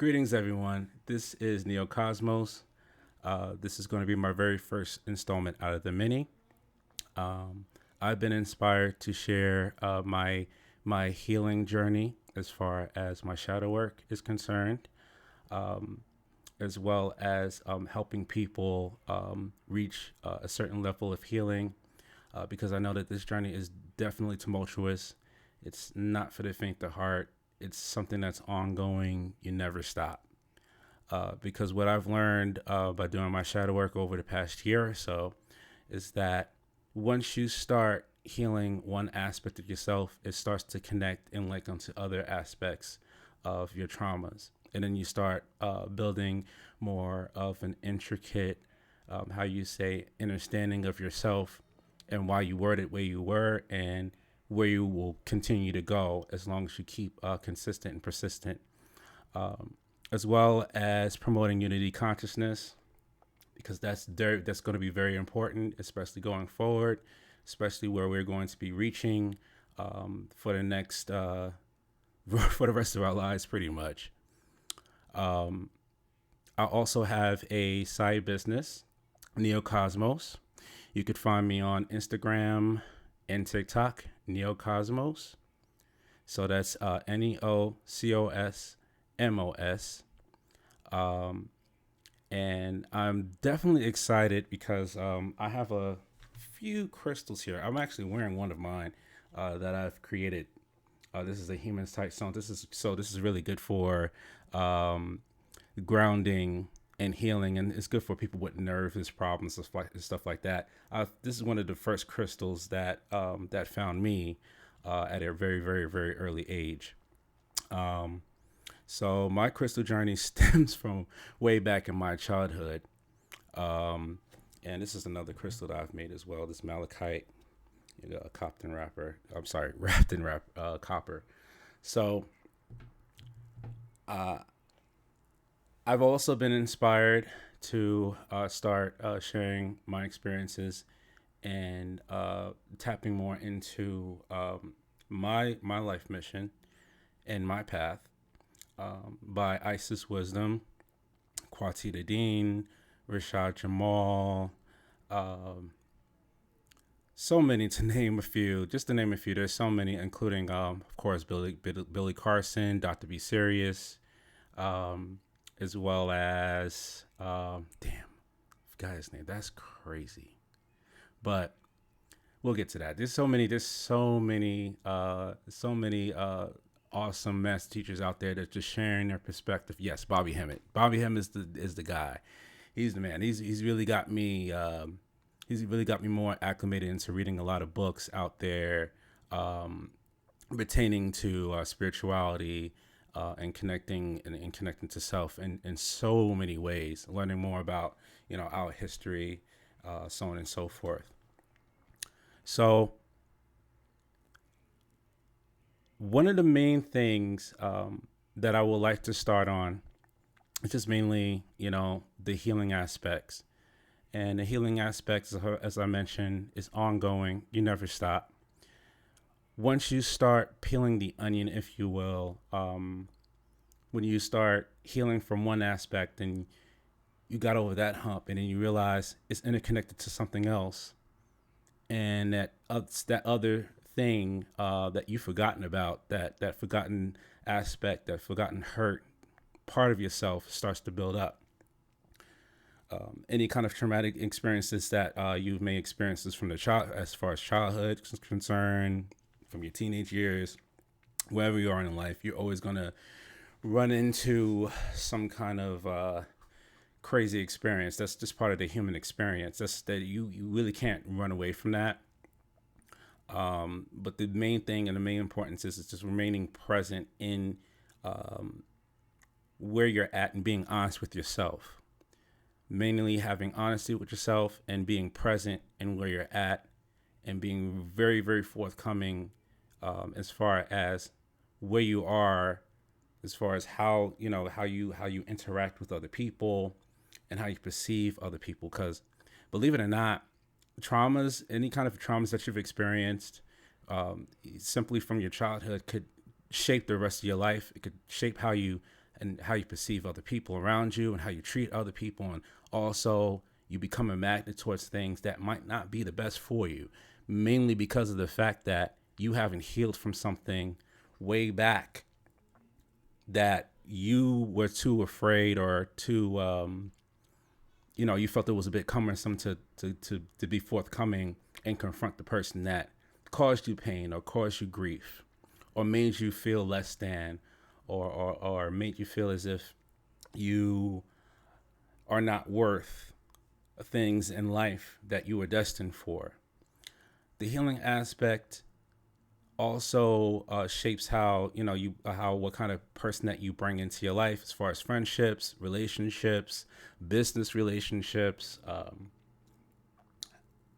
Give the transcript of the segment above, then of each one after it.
Greetings, everyone. This is Neo Cosmos. This is going to be my very first installment out of the mini. Um, I've been inspired to share my healing journey as far as my shadow work is concerned, um, as well as helping people reach a certain level of healing. Because I know that this journey is definitely tumultuous. It's not for the faint of heart. It's something that's ongoing. You never stop. Because what I've learned by doing my shadow work over the past year or so is that once you start healing one aspect of yourself, it starts to connect and link onto other aspects of your traumas. And then you start building more of an intricate, how you say, understanding of yourself and why you were the way you were and where you will continue to go as long as you keep consistent and persistent, um, as well as promoting unity consciousness because that's going to be very important, especially going forward, especially where we're going to be reaching for the next for the rest of our lives, pretty much. Um, I also have a side business, Neocosmos. You could find me on Instagram and TikTok, Neocosmos. So that's Neocosmos. Um, and I'm definitely excited because I have a few crystals here. I'm actually wearing one of mine that I've created. This is a human type stone. This is really good for um, grounding and healing, and it's good for people with nervous problems and stuff like that. This is one of the first crystals that found me at a very, very, very early age. Um, so my crystal journey stems from way back in my childhood. Um, and this is another crystal that I've made as well. This malachite, Copton wrapper. I'm sorry, wrapped in copper. So uh, I've also been inspired to start sharing my experiences and tapping more into my life mission and my path by Isis Wisdom, Quatita Dean, Rashad Jamal, um, so many to name a few. Just to name a few, there's so many, including, of course, Billy Carson, Dr. B. Serious, um, as well as, damn, forgot his name. That's crazy. But we'll get to that. There's so many awesome master teachers out there that just sharing their perspective. Yes, Bobby Hemmett. Bobby Hemmett is the guy. He's the man. He's really got me. He's really got me more acclimated into reading a lot of books out there, um, pertaining to spirituality and connecting to self in so many ways. Learning more about our history, so on and so forth. So one of the main things that I would like to start on is just mainly, the healing aspects. And the healing aspects, as I mentioned, is ongoing. You never stop. Once you start peeling the onion, if you will, when you start healing from one aspect and you got over that hump, and then you realize it's interconnected to something else, and that other thing that you've forgotten about, that forgotten aspect, that forgotten hurt part of yourself starts to build up. Any kind of traumatic experiences that you may experience from the child, as far as childhood is concerned, from your teenage years, wherever you are in life, you're always gonna run into some kind of crazy experience. That's just part of the human experience. That's that you really can't run away from that. But the main thing and the main importance is just remaining present in um, where you're at and being honest with yourself. Mainly having honesty with yourself and being present in where you're at and being very, very forthcoming as far as where you are, as far as how you interact with other people and how you perceive other people. Because believe it or not, traumas, any kind of traumas that you've experienced, simply from your childhood, could shape the rest of your life. It could shape how you and how you perceive other people around you and how you treat other people. And also you become a magnet towards things that might not be the best for you, mainly because of the fact that you haven't healed from something way back that you were too afraid or too you felt it was a bit cumbersome to be forthcoming and confront the person that caused you pain or caused you grief or made you feel less than or made you feel as if you are not worth things in life that you were destined for. The healing aspect also shapes how what kind of person that you bring into your life, as far as friendships, relationships, business relationships,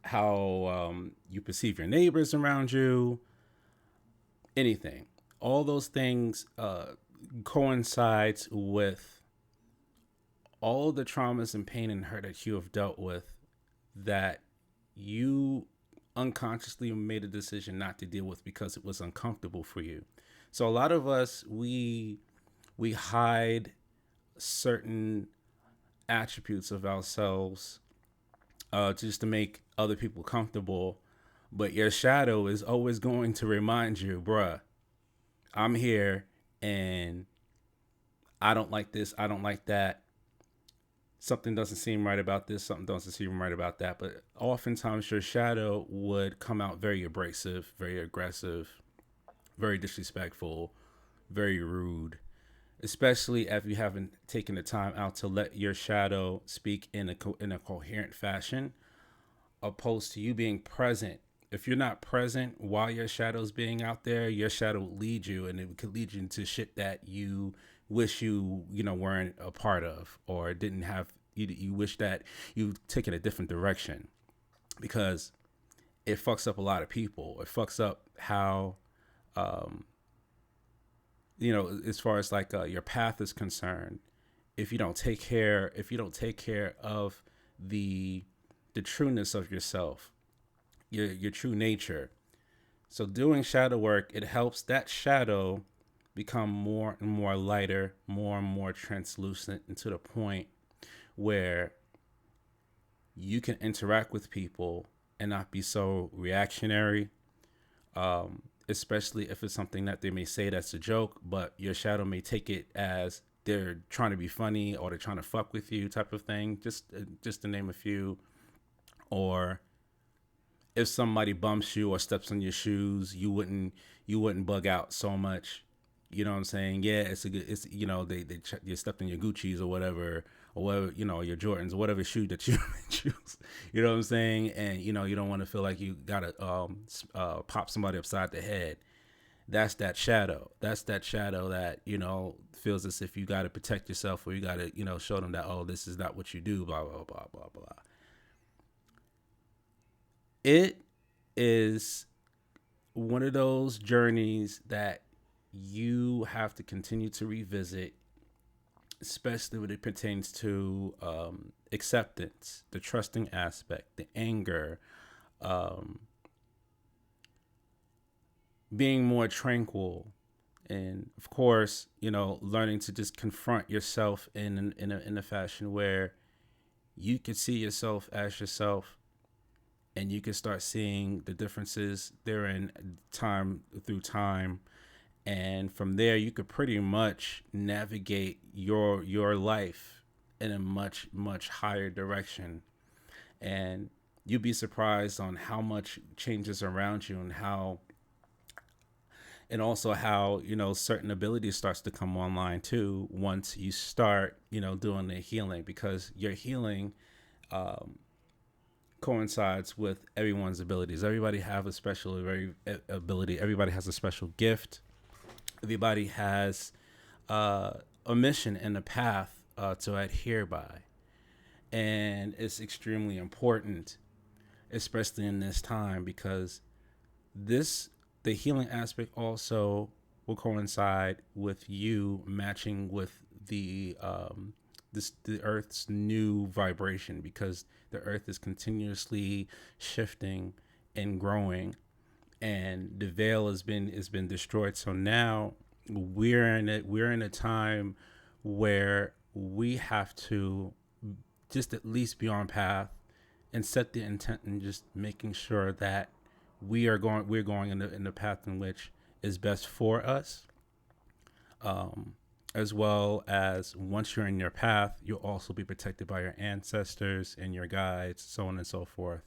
how you perceive your neighbors around you, anything. All those things coincides with all the traumas and pain and hurt that you have dealt with that you unconsciously made a decision not to deal with because it was uncomfortable for you. So a lot of us, we hide certain attributes of ourselves just to make other people comfortable. But your shadow is always going to remind you, bruh, I'm here and I don't like this, I don't like that. Something doesn't seem right about this, something doesn't seem right about that. But oftentimes your shadow would come out very abrasive, very aggressive, very disrespectful, very rude, especially if you haven't taken the time out to let your shadow speak in a coherent fashion, opposed to you being present. If you're not present while your shadow's being out there, your shadow will lead you, and it could lead you into shit that you wish you weren't a part of, or didn't have. You wish that you taken a different direction, because it fucks up a lot of people. It fucks up how, as far as like your path is concerned. If you don't take care of the trueness of yourself, your true nature. So doing shadow work, it helps that shadow become more and more lighter, more and more translucent, and to the point where you can interact with people and not be so reactionary, especially if it's something that they may say that's a joke, but your shadow may take it as they're trying to be funny or they're trying to fuck with you type of thing, just to name a few. Or if somebody bumps you or steps on your shoes, you wouldn't bug out so much. You know what I'm saying? Yeah, it's they you stepped in your Gucci's or whatever, your Jordans or whatever shoe that you choose. You know what I'm saying? And you don't want to feel like you gotta pop somebody upside the head. That's that shadow. That's that shadow that feels as if you got to protect yourself, or you got to show them that, oh, this is not what you do. Blah blah blah blah blah. It is one of those journeys that you have to continue to revisit, especially when it pertains to acceptance, the trusting aspect, the anger, being more tranquil, and of course, learning to just confront yourself in a fashion where you can see yourself as yourself, and you can start seeing the differences therein time through time. And from there, you could pretty much navigate your life in a much, much higher direction. And you'd be surprised on how much changes around you, and also how, certain abilities starts to come online too once you start, doing the healing, because your healing coincides with everyone's abilities. Everybody have a special ability. Everybody has a special gift. Everybody has a mission and a path to adhere by. And it's extremely important, especially in this time, because the healing aspect also will coincide with you matching with the Earth's new vibration, because the Earth is continuously shifting and growing, and the veil has been destroyed. So now we're in a time where we have to just at least be on path and set the intent and just making sure that we're going in the path in which is best for us, um, as well as once you're in your path, you'll also be protected by your ancestors and your guides, so on and so forth.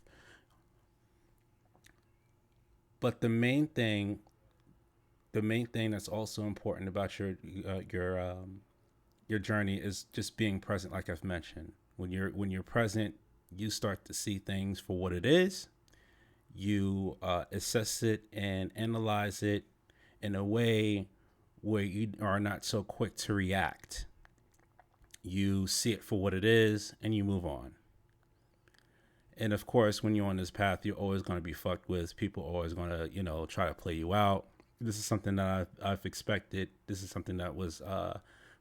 But the main thing that's also important about your journey is just being present, like I've mentioned. When you're present, you start to see things for what it is. You assess it and analyze it in a way where you are not so quick to react. You see it for what it is and you move on. And of course, when you're on this path, you're always going to be fucked with. People are always going to, try to play you out. This is something that I've expected. This is something that was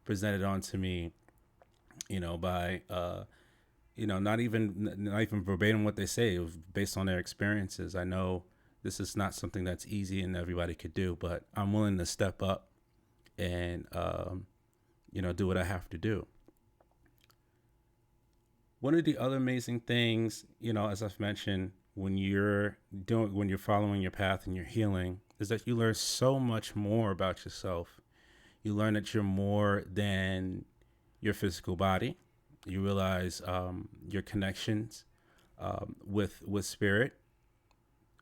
presented on to me, by not even verbatim what they say. It was based on their experiences. I know this is not something that's easy and everybody could do, but I'm willing to step up and do what I have to do. One of the other amazing things, as I've mentioned, when you're following your path and you're healing, is that you learn so much more about yourself. You learn that you're more than your physical body. You realize your connections with spirit,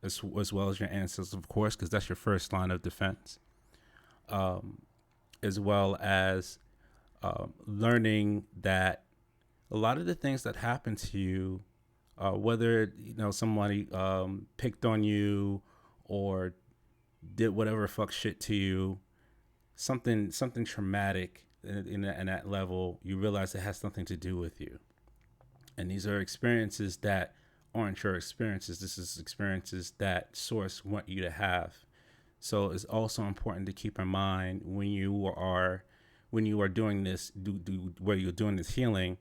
as well as your ancestors, of course, because that's your first line of defense. As well as learning that a lot of the things that happen to you, whether somebody picked on you or did whatever fuck shit to you, something traumatic in that level, you realize it has nothing to do with you. And these are experiences that aren't your experiences. This is experiences that Source want you to have. So it's also important to keep in mind when you are doing this, where you're doing this healing.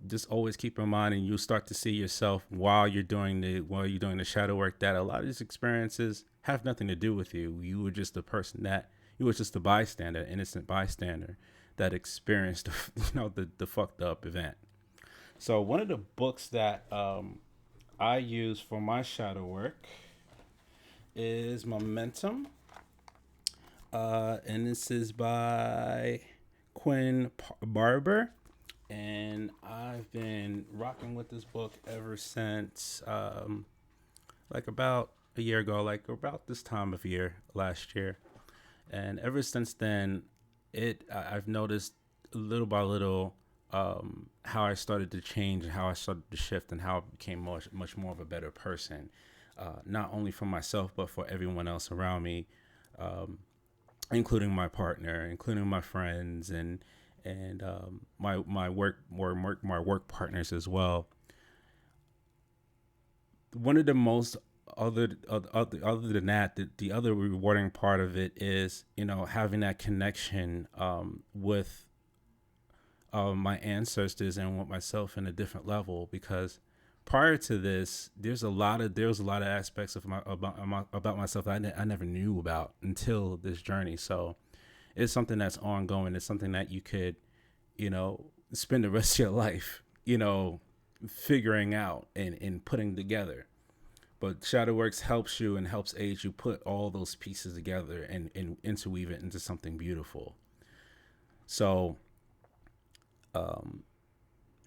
Just always keep in mind, and you'll start to see yourself while you're doing the shadow work, that a lot of these experiences have nothing to do with you. You were just a bystander, innocent bystander that experienced the fucked up event. So one of the books that I use for my shadow work is Momentum, and this is by Quinn Barber. And I've been rocking with this book ever since, like about a year ago, like about this time of year last year. And ever since then, I've noticed little by little how I started to change and how I started to shift and how I became much more of a better person, not only for myself but for everyone else around me, including my partner, including my friends, and my work partners as well. One of the most other than that, the other rewarding part of it is having that connection with my ancestors and with myself in a different level, because prior to this, there was a lot of aspects of about myself that I never knew about until this journey. So it's something that's ongoing. It's something that you could, spend the rest of your life, figuring out and putting together. But Shadowworks helps you and helps aid you put all those pieces together and interweave it into something beautiful. So,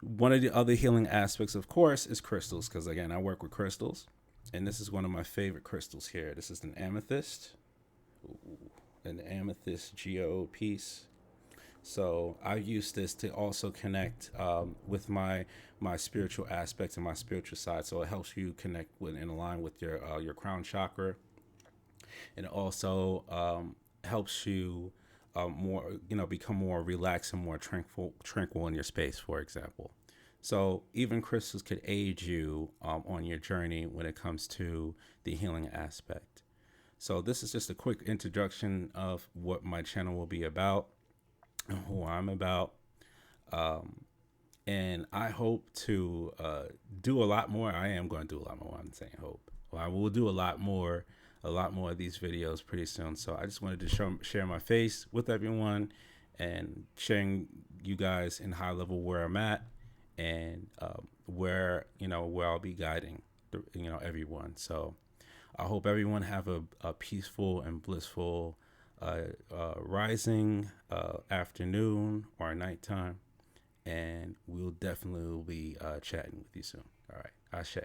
one of the other healing aspects, of course, is crystals, because again, I work with crystals, and this is one of my favorite crystals here. This is an amethyst. Ooh, an amethyst geode piece. So I use this to also connect with my spiritual aspects and my spiritual side. So it helps you connect with and align with your crown chakra, and it also helps you more, become more relaxed and more tranquil in your space, for example. So even crystals could aid you on your journey when it comes to the healing aspect. So this is just a quick introduction of what my channel will be about and who I'm about. And I hope to do a lot more. I am going to do a lot more. I'm saying hope. Well, I will do a lot more of these videos pretty soon. So I just wanted to share my face with everyone and sharing you guys in high level where I'm at, and where where I'll be guiding everyone. So I hope everyone have a peaceful and blissful rising, afternoon, or nighttime, and we'll definitely be chatting with you soon. All right, Ashe.